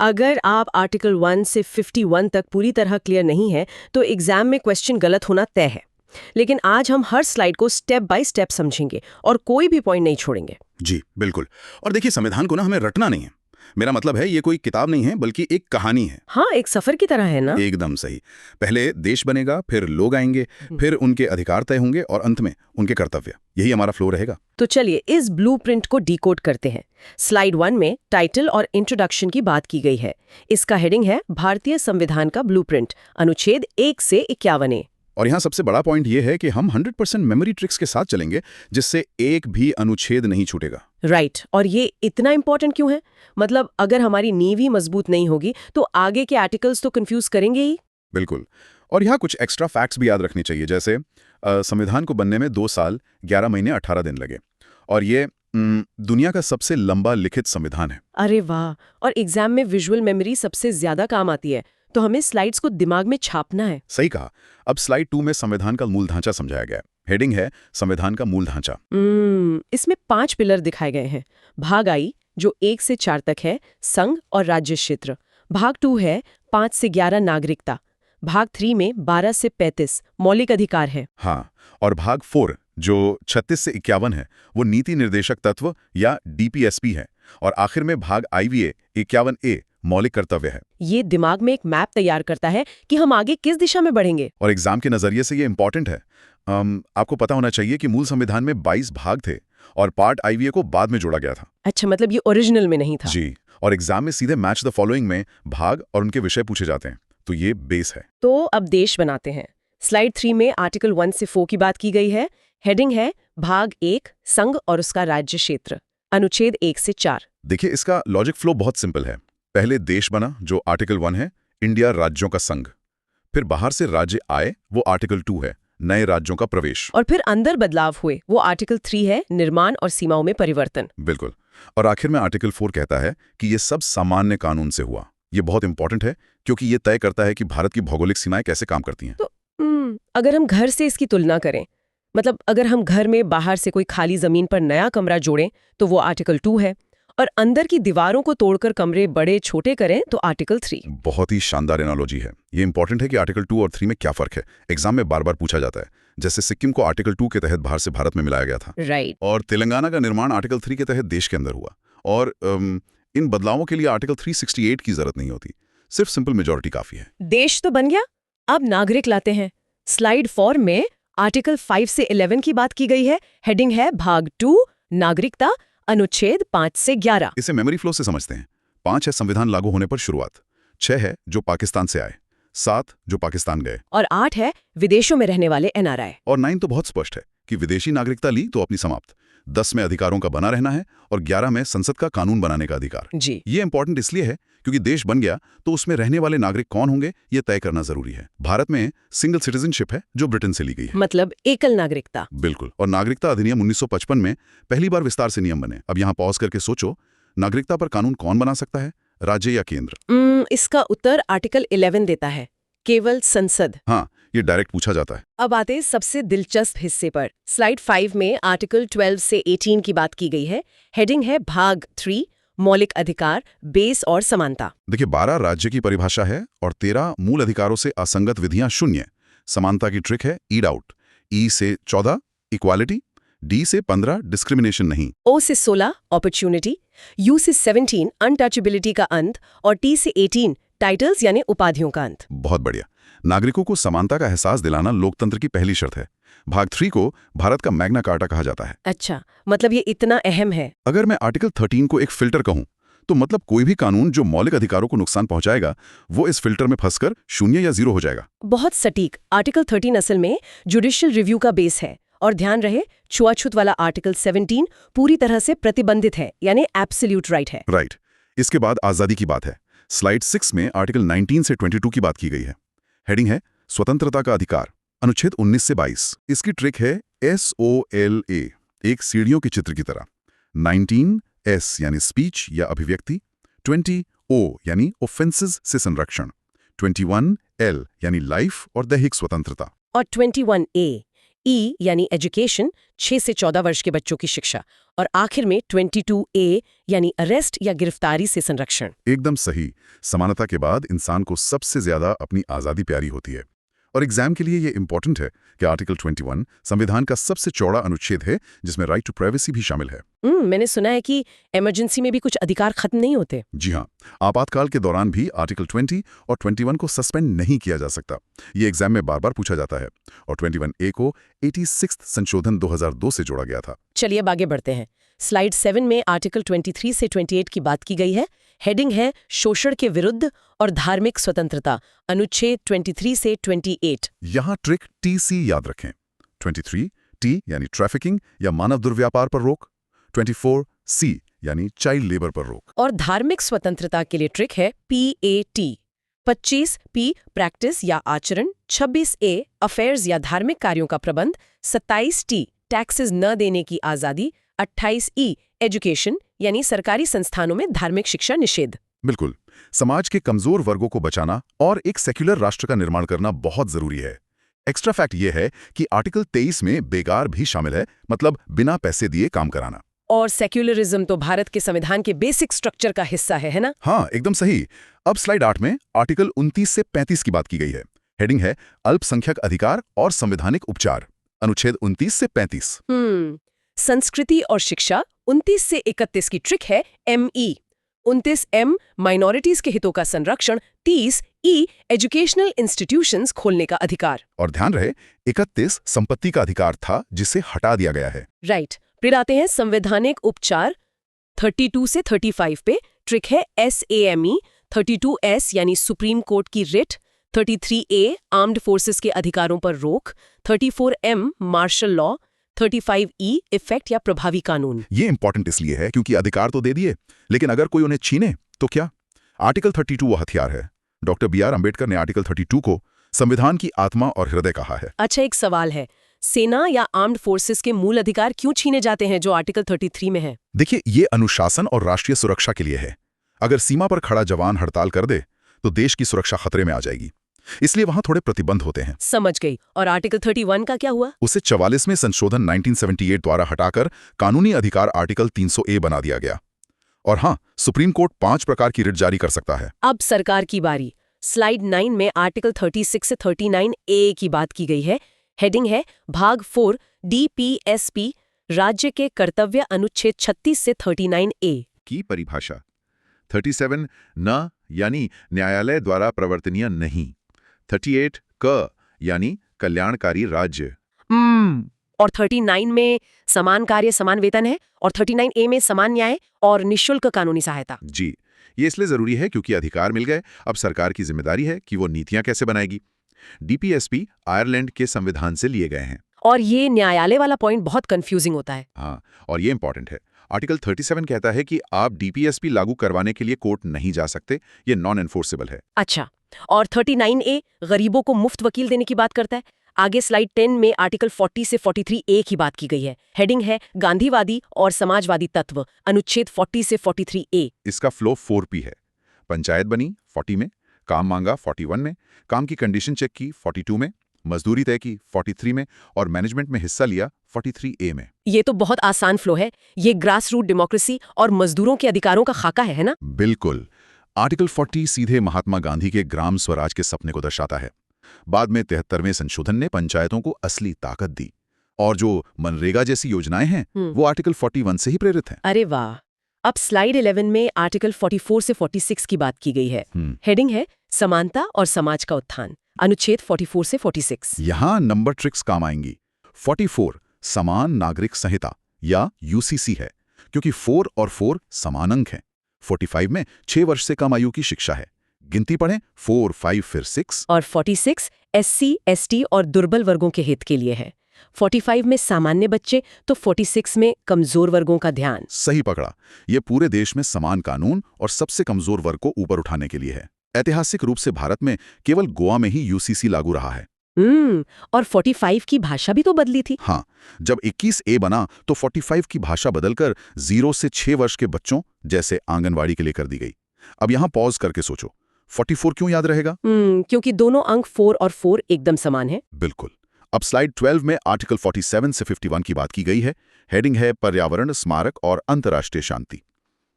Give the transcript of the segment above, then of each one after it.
अगर आप आर्टिकल 1 से 51 तक पूरी तरह क्लियर नहीं है तो एग्जाम में क्वेश्चन गलत होना तय है। लेकिन आज हम हर स्लाइड को स्टेप बाय स्टेप समझेंगे और कोई भी पॉइंट नहीं छोड़ेंगे। जी बिल्कुल। और देखिए, संविधान को ना हमें रटना नहीं है। मेरा मतलब है, ये कोई किताब नहीं है बल्कि एक कहानी है। हाँ, एक सफर की तरह है ना। एकदम सही। पहले देश बनेगा, फिर लोग आएंगे, फिर उनके अधिकार तय होंगे और अंत में उनके कर्तव्य। यही हमारा फ्लो रहेगा। तो चलिए इस ब्लूप्रिंट को डिकोड करते हैं। स्लाइड 1 में टाइटल और इंट्रोडक्शन की बात की गई है। इसका हेडिंग है भारतीय संविधान का ब्लूप्रिंट, अनुच्छेद 1 से 51A। और यहाँ सबसे बड़ा पॉइंट ये है कि हम 100% मेमोरी ट्रिक्स के साथ चलेंगे, जिससे एक भी अनुच्छेद नहीं छूटेगा। राइट। और ये इतना इंपॉर्टेंट क्यों है? मतलब अगर हमारी नींव ही मजबूत नहीं होगी तो आगे के आर्टिकल्स तो कंफ्यूज करेंगे ही। बिल्कुल। और यहाँ कुछ एक्स्ट्रा फैक्ट्स भी याद रखनी चाहिए, जैसे संविधान को बनने में 2 साल 11 महीने 18 दिन लगे और ये दुनिया का सबसे लंबा लिखित संविधान है। अरे वाह! और एग्जाम में विजुअल मेमोरी सबसे ज्यादा काम आती है, तो हमें स्लाइड्स को दिमाग में छापना है। सही कहा। अब स्लाइड 2 में संविधान का मूल ढांचा समझाया गया है। हेडिंग है संविधान का मूल ढांचा। इसमें 5 पिलर दिखाए गए हैं। भाग आई जो 1 से 4 तक है, संघ और राज्य क्षेत्र। भाग 2 है 5 से 11 नागरिकता। भाग 3 में 12 से 35 मौलिक अधिकार है। हाँ, और भाग 4 जो 36 से 51 है, वो नीति निर्देशक तत्व या डीपीएसपी है। और आखिर में भाग आईवीए 51A मौलिक कर्तव्य है। ये दिमाग में एक मैप तैयार करता है कि हम आगे किस दिशा में बढ़ेंगे। और एग्जाम के नजरिए से ये इंपॉर्टेंट है। आपको पता होना चाहिए कि मूल संविधान में 22 भाग थे और पार्ट आईवीए को बाद में जोड़ा गया था। अच्छा, मतलब ये ओरिजिनल में नहीं था। जी। और एग्जाम में सीधे मैच द फॉलोइंग में भाग और उनके विषय पूछे जाते हैं, तो ये बेस है। तो अब देश बनाते हैं। स्लाइड 3 में आर्टिकल 1 से 4 की बात की गई है। हेडिंग है भाग 1 संघ और उसका राज्य क्षेत्र, अनुच्छेद 1 से 4। देखिए, इसका लॉजिक फ्लो बहुत सिंपल है। पहले देश बना जो आर्टिकल 1 है, इंडिया राज्यों का संघ। फिर बाहर से राज्य आए, वो आर्टिकल 2 है, नए राज्यों का प्रवेश। और फिर अंदर बदलाव हुए, वो आर्टिकल 3 है, निर्माण और सीमाओं में परिवर्तन। बिल्कुल। और आखिर में आर्टिकल 4 कहता है कि ये सब सामान्य कानून से हुआ। ये बहुत इंपॉर्टेंट है क्योंकि ये तय करता है कि भारत की भौगोलिक सीमाएं कैसे काम करती हैं। तो अगर हम घर से इसकी तुलना करें, मतलब अगर हम घर में बाहर से कोई खाली जमीन पर नया कमरा जोड़ें तो वो आर्टिकल 2 है, और अंदर की दीवारों को तोड़कर कमरे बड़े छोटे करें तो आर्टिकल 3। बहुत ही शानदार एनालॉजी है। ये इंपॉर्टेंट है कि आर्टिकल 2 और 3 में क्या फर्क है। एग्जाम में बार बार पूछा जाता है। जैसे सिक्किम को आर्टिकल 2 के तहत बाहर से भारत में मिलाया गया था। राइट। और तेलंगाना का निर्माण आर्टिकल 3 के तहत देश के अंदर हुआ। और इन बदलावों के लिए आर्टिकल 368 की जरूरत नहीं होती, सिर्फ सिंपल मेजॉरिटी काफी है। देश तो बन गया, अब नागरिक लाते हैं। स्लाइड 4 में आर्टिकल 5 से 11 की बात की गई है। हेडिंग है भाग 2 नागरिकता, अनुच्छेद 5 से 11। इसे मेमोरी फ्लो से समझते हैं। 5 है संविधान लागू होने पर शुरुआत, 6 है जो पाकिस्तान से आए, 7 जो पाकिस्तान गए, और 8 है विदेशों में रहने वाले एनआरआई। और 9 तो बहुत स्पष्ट है कि विदेशी नागरिकता ली तो अपनी समाप्त। 10 में अधिकारों का बना रहना है और 11 में संसद का कानून बनाने का अधिकार। जी। ये इंपॉर्टेंट इसलिए है क्योंकि देश बन गया तो उसमें रहने वाले नागरिक कौन होंगे ये तय करना जरूरी है। भारत में सिंगल सिटीजनशिप है जो ब्रिटेन से ली गई है, मतलब एकल नागरिकता। बिल्कुल। और नागरिकता अधिनियम 1955 में पहली बार विस्तार से नियम बने। अब यहाँ पॉज करके सोचो, नागरिकता पर कानून कौन बना सकता है, राज्य या केंद्र? इसका उत्तर आर्टिकल 11 देता है, केवल संसद। हाँ, ये डायरेक्ट पूछा जाता है। अब आते हैं सबसे दिलचस्प हिस्से पर। स्लाइड 5 में आर्टिकल 12 से 18 की बात की गई है। हेडिंग है भाग 3 मौलिक अधिकार, बेस और समानता। देखिए, 12 राज्य की परिभाषा है और 13 मूल अधिकारों से असंगत विधियां 0। समानता की ट्रिक है ईड आउट। ई से 14 इक्वालिटी, डी से 15 डिस्क्रिमिनेशन नहीं, ओ से 16 अपॉर्चुनिटी, यू से 17 अनटचेबिलिटी का अंत, और टी से 18 टाइटल्स यानी उपाधियों का अंत। बहुत बढ़िया। नागरिकों को समानता का एहसास दिलाना लोकतंत्र की पहली शर्त है। भाग 3 को भारत का मैग्ना कार्टा कहा जाता है। अच्छा, मतलब ये इतना अहम है। अगर मैं आर्टिकल 13 को एक फिल्टर कहूं तो मतलब कोई भी कानून जो मौलिक अधिकारों को नुकसान पहुंचाएगा वो इस फिल्टर में फंसकर 0 या 0 हो जाएगा। बहुत सटीक। आर्टिकल 13 असल में जुडिशियल रिव्यू का बेस है। और ध्यान रहे, छुआछूत वाला आर्टिकल 17 पूरी तरह से प्रतिबंधित है, यानी एब्सोल्यूट राइट है। राइट। इसके बाद आजादी की बात है। स्लाइड 6 में आर्टिकल 19 से 22 की बात की गई है। हेडिंग है स्वतंत्रता का अधिकार, अनुच्छेद 19 से 22। इसकी ट्रिक है SOLA, एक सीढ़ियों के चित्र की तरह। 19 S यानी स्पीच या अभिव्यक्ति, 20 O यानी ऑफेंसेस से संरक्षण, 21 L यानी लाइफ और दैहिक स्वतंत्रता, और 21A ई यानी एजुकेशन 6 से 14 वर्ष के बच्चों की शिक्षा और आखिर में 22A यानी अरेस्ट या गिरफ्तारी से संरक्षण। एकदम सही। समानता के बाद इंसान को सबसे ज्यादा अपनी आज़ादी प्यारी होती है। और एग्जाम के लिए ये इंपॉर्टेंट है कि आर्टिकल 21 संविधान का सबसे चौड़ा अनुच्छेद है जिसमें राइट टू प्राइवेसी भी शामिल है। मैंने सुना है कि इमरजेंसी में भी कुछ अधिकार खत्म नहीं होते। जी हाँ, आपातकाल के दौरान भी आर्टिकल 20 और 21 को सस्पेंड नहीं किया जा सकता। ये एग्जाम में बार बार पूछा जाता है और 21A को 86 संशोधन 2002 से जोड़ा गया था। चलिए अब आगे बढ़ते हैं। स्लाइड 7 में आर्टिकल 23 से 28 की बात की गई है। हेडिंग है शोषण के विरुद्ध और धार्मिक स्वतंत्रता, अनुच्छेद 23 से 28। यहाँ ट्रिक TC याद रखें। 23 T यानी ट्रैफिकिंग या मानव दुर्व्यापार पर रोक, 24 C यानी चाइल्ड लेबर पर रोक। और धार्मिक स्वतंत्रता के लिए ट्रिक है PAT। 25 P प्रैक्टिस या आचरण, 26 A अफेयर्स या धार्मिक कार्यों का प्रबंध, 27 T टैक्सेस न देने की आजादी, 28 E एजुकेशन यानी सरकारी संस्थानों में धार्मिक शिक्षा निषेध। बिल्कुल, समाज के कमजोर वर्गों को बचाना और एक सेक्युलर राष्ट्र का निर्माण करना बहुत जरूरी है। एक्स्ट्रा फैक्ट ये है कि आर्टिकल 23 में बेगार भी शामिल है, मतलब बिना पैसे दिए काम कराना। और सेक्युलरिज्म तो भारत के संविधान के बेसिक स्ट्रक्चर का हिस्सा है ना? हाँ, एकदम सही। अब स्लाइड 8 में आर्टिकल 29 से 35 की बात की गई है। हेडिंग है अल्पसंख्यक अधिकार और संवैधानिक उपचार, अनुच्छेद 29 से 35। संस्कृति और शिक्षा 29 से 31 की ट्रिक है ME। 29 M माइनॉरिटीज के हितों का संरक्षण, 30 E एजुकेशनल इंस्टीट्यूशंस खोलने का अधिकार। और ध्यान रहे 31 संपत्ति का अधिकार था जिसे हटा दिया गया है। राइट। फिर आते हैं संवैधानिक उपचार 32 से 35 पे। ट्रिक है SAME। 32S यानी सुप्रीम कोर्ट की रिट, 33A आर्म्ड फोर्सेस के अधिकारों पर रोक, 34M martial law, 35E effect या प्रभावी कानून। ये इंपॉर्टेंट इसलिए है क्योंकि अधिकार तो दे दिए, लेकिन अगर कोई उन्हें छीने तो क्या? आर्टिकल 32 वो हथियार है। डॉक्टर BR अम्बेडकर ने आर्टिकल 32 को संविधान की आत्मा और हृदय कहा है। अच्छा, एक सवाल है, सेना या आर्म्ड फोर्सेस के मूल अधिकार क्यों छीने जाते हैं जो आर्टिकल 33 में है? देखिए, ये अनुशासन और राष्ट्रीय सुरक्षा के लिए है। अगर सीमा पर खड़ा जवान हड़ताल कर दे तो देश की सुरक्षा खतरे में आ जाएगी, इसलिए वहां थोड़े प्रतिबंध होते हैं। समझ गई। और आर्टिकल 31 का क्या हुआ? उसे 44वें संशोधन 1978 द्वारा हटाकर कानूनी अधिकार आर्टिकल 300A बना दिया गया। और हाँ, सुप्रीम कोर्ट 5 प्रकार की रिट जारी कर सकता है। अब सरकार की बारी। स्लाइड 9 में आर्टिकल 36 से 39A की बात की गई है। हेडिंग है भाग 4 DPSP राज्य के कर्तव्य, अनुच्छेद 36 से 39A की परिभाषा। 37 न यानी न्यायालय द्वारा प्रवर्तनीय नहीं, 38 क यानी कल्याणकारी राज्य। और 39 में समान कार्य समान वेतन है, और 39A में समान न्याय और निःशुल्क कानूनी सहायता। जी, ये इसलिए जरूरी है क्योंकि अधिकार मिल गए, अब सरकार की जिम्मेदारी है कि वो नीतियां कैसे बनाएगी। DPSP आयरलैंड के संविधान से लिए गए हैं। और ये न्यायालय वाला पॉइंट बहुत कंफ्यूजिंग होता है। हाँ, और ये इंपॉर्टेंट है। आर्टिकल 37 कहता है कि आप DPSP लागू करवाने के लिए कोर्ट नहीं जा सकते, ये नॉन एनफोर्सेबल है। अच्छा, और 39A गरीबों को मुफ्त वकील देने की बात करता है। आगे स्लाइड 10 में आर्टिकल 40 से 43A की बात की गई है। हेडिंग है गांधीवादी और समाजवादी तत्व, अनुच्छेद 40 से 43A। इसका फ्लो 4P है। पंचायत बनी 40 में, काम मांगा 41 में, काम की कंडीशन चेक की 42 में, मजदूरी तय की 43 में और मैनेजमेंट में हिस्सा लिया 43A में। ये तो बहुत आसान फ्लो है। ये ग्रास रूट डेमोक्रेसी और मजदूरों के अधिकारों का खाका है ना? बिल्कुल। आर्टिकल 40 सीधे महात्मा गांधी के ग्राम स्वराज के सपने को दर्शाता है। बाद में 73वें संशोधन ने पंचायतों को असली ताकत दी, और जो मनरेगा जैसी योजनाएं हैं वो आर्टिकल 41 से ही प्रेरित हैं। अरे वाह। अब स्लाइड 11 में आर्टिकल 44 से 46 की बात की गई है। हेडिंग है समानता और समाज का उत्थान, अनुच्छेद 44 से 46। यहाँ नंबर ट्रिक्स काम आएंगी। 44 समान नागरिक संहिता या UCC है, क्योंकि 4 और 4 समान अंक हैं। 45 में 6 वर्ष से कम आयु की शिक्षा है। गिनती पढ़ें, 4, 5 फिर 6। और 46 SC, ST और दुर्बल वर्गों के हित के लिए है। 45 में सामान्य बच्चे तो 46 में कमजोर वर्गों का ध्यान। सही पकड़ा। ये पूरे देश में समान कानून और सबसे कमजोर वर्ग को ऊपर उठाने के लिए है। ऐतिहासिक रूप से भारत में केवल गोवा में ही UCC लागू रहा है। और 45 की भाषा भी तो बदली थी। हाँ, जब 21A बना तो 45 की भाषा बदलकर 0 से 6 वर्ष के बच्चों जैसे आंगनवाड़ी के लिए कर दी गई। अब यहाँ पॉज करके सोचो, 44 क्यों याद रहेगा? क्योंकि दोनों अंक 4 और 4 एकदम समान है। बिल्कुल। अब स्लाइड 12 में आर्टिकल 47 से 51 की बात की गई है। हेडिंग है पर्यावरण, स्मारक और अंतर्राष्ट्रीय शांति।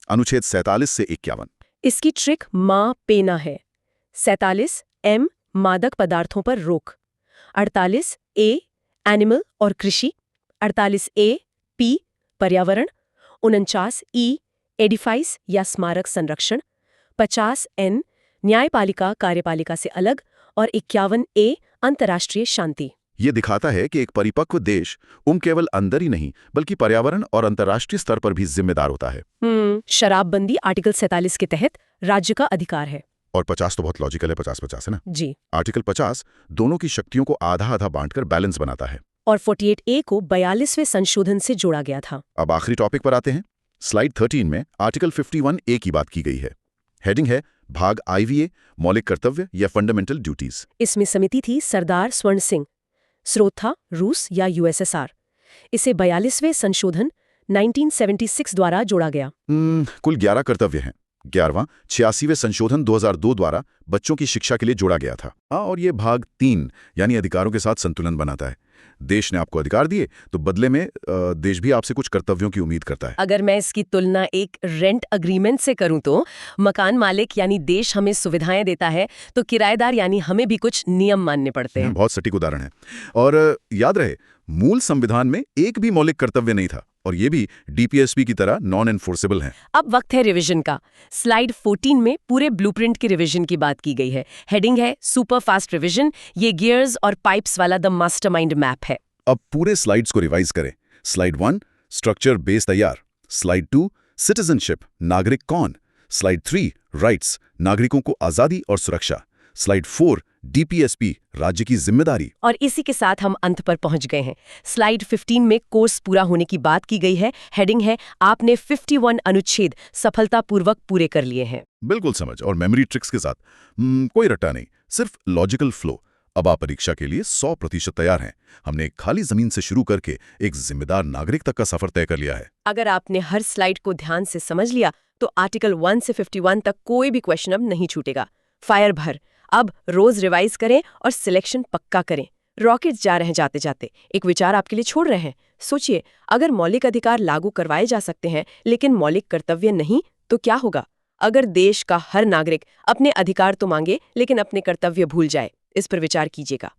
अनुच्छेद 47 से 51। इसकी ट्रिक माँ पेना है। 47 एम मादक पदार्थों पर रोक, 48 ए एनिमल और कृषि, 48 ए पी पर्यावरण, 49 ई एडिफाइस या स्मारक संरक्षण, 50 एन न्यायपालिका कार्यपालिका से अलग और 51 ए अंतर्राष्ट्रीय शांति। ये दिखाता है कि एक परिपक्व देश केवल अंदर ही नहीं बल्कि पर्यावरण और अंतर्राष्ट्रीय स्तर पर भी जिम्मेदार होता है। शराबबंदी आर्टिकल 47 के तहत राज्य का अधिकार है। और 50 तो बहुत लॉजिकल है, 50-50 है ना जी। आर्टिकल 50 दोनों की शक्तियों को आधा आधा बांटकर बैलेंस बनाता है। और 48 ए को 42वें संशोधन से जोड़ा गया था। अब आखिरी टॉपिक पर आते हैं। स्लाइड 13 में आर्टिकल 51 ए की बात की गई है। हेडिंग है भाग आईवीए, मौलिक कर्तव्य या फंडामेंटल ड्यूटीज। इसमें समिति थी सरदार स्वर्ण सिंह, स्रोत था रूस या यूएसएसआर। इसे 42वें संशोधन 1976 द्वारा जोड़ा गया। कुल 11 कर्तव्य हैं। 11वां 86वें संशोधन 2002 द्वारा बच्चों की शिक्षा के लिए जोड़ा गया था। और ये भाग 3 यानी अधिकारों के साथ संतुलन बनाता है। देश ने आपको अधिकार दिए तो बदले में देश भी आपसे कुछ कर्तव्यों की उम्मीद करता है। अगर मैं इसकी तुलना एक रेंट अग्रीमेंट से करूं तो मकान मालिक यानी देश हमें सुविधाएं देता है, तो किराएदार यानी हमें भी कुछ नियम मानने पड़ते हैं। बहुत सटीक उदाहरण है। और याद रहे, मूल संविधान में एक भी मौलिक कर्तव्य नहीं था और ये भी डीपीएसपी की तरह नॉन एनफोर्सेबल हैं। अब वक्त है रिवीजन का। स्लाइड 14 में पूरे ब्लूप्रिंट की रिवीजन की बात की गई है। हेडिंग है सुपर फास्ट रिवीजन। ये गियर्स और पाइप्स वाला द मास्टरमाइंड मैप है। अब पूरे स्लाइड्स को रिवाइज करें। स्लाइड 1 स्ट्रक्चर बेस तैयार। स्लाइड 2 सिटीजनशिप, नागरिक कौन। स्लाइड 3 राइट्स, नागरिकों को आजादी और सुरक्षा। स्लाइड 4 डीपीएसपी, राज्य की जिम्मेदारी। और इसी के साथ हम अंत पर पहुंच गए हैं। स्लाइड 15 में कोर्स पूरा होने की बात की गई है। हेडिंग है आपने 51 अनुच्छेद सफलतापूर्वक पूरे कर लिए हैं। बिल्कुल समझ और मेमोरी ट्रिक्स के साथ। कोई रट्टा नहीं, सिर्फ लॉजिकल फ्लो। अब आप परीक्षा के लिए 100% तैयार हैं। हमने एक खाली जमीन से शुरू करके एक जिम्मेदार नागरिक तक का सफर तय कर लिया है। अगर आपने हर स्लाइड को ध्यान से समझ लिया तो आर्टिकल 1 से 51 तक कोई भी क्वेश्चन अब नहीं छूटेगा। फायर भर। अब रोज रिवाइज करें और सिलेक्शन पक्का करें। रॉकेट्स जा रहे हैं जाते जाते। एक विचार आपके लिए छोड़ रहे हैं। सोचिए, अगर मौलिक अधिकार लागू करवाए जा सकते हैं लेकिन मौलिक कर्तव्य नहीं, तो क्या होगा? अगर देश का हर नागरिक अपने अधिकार तो मांगे लेकिन अपने कर्तव्य भूल जाए। इस पर विचार कीजिएगा।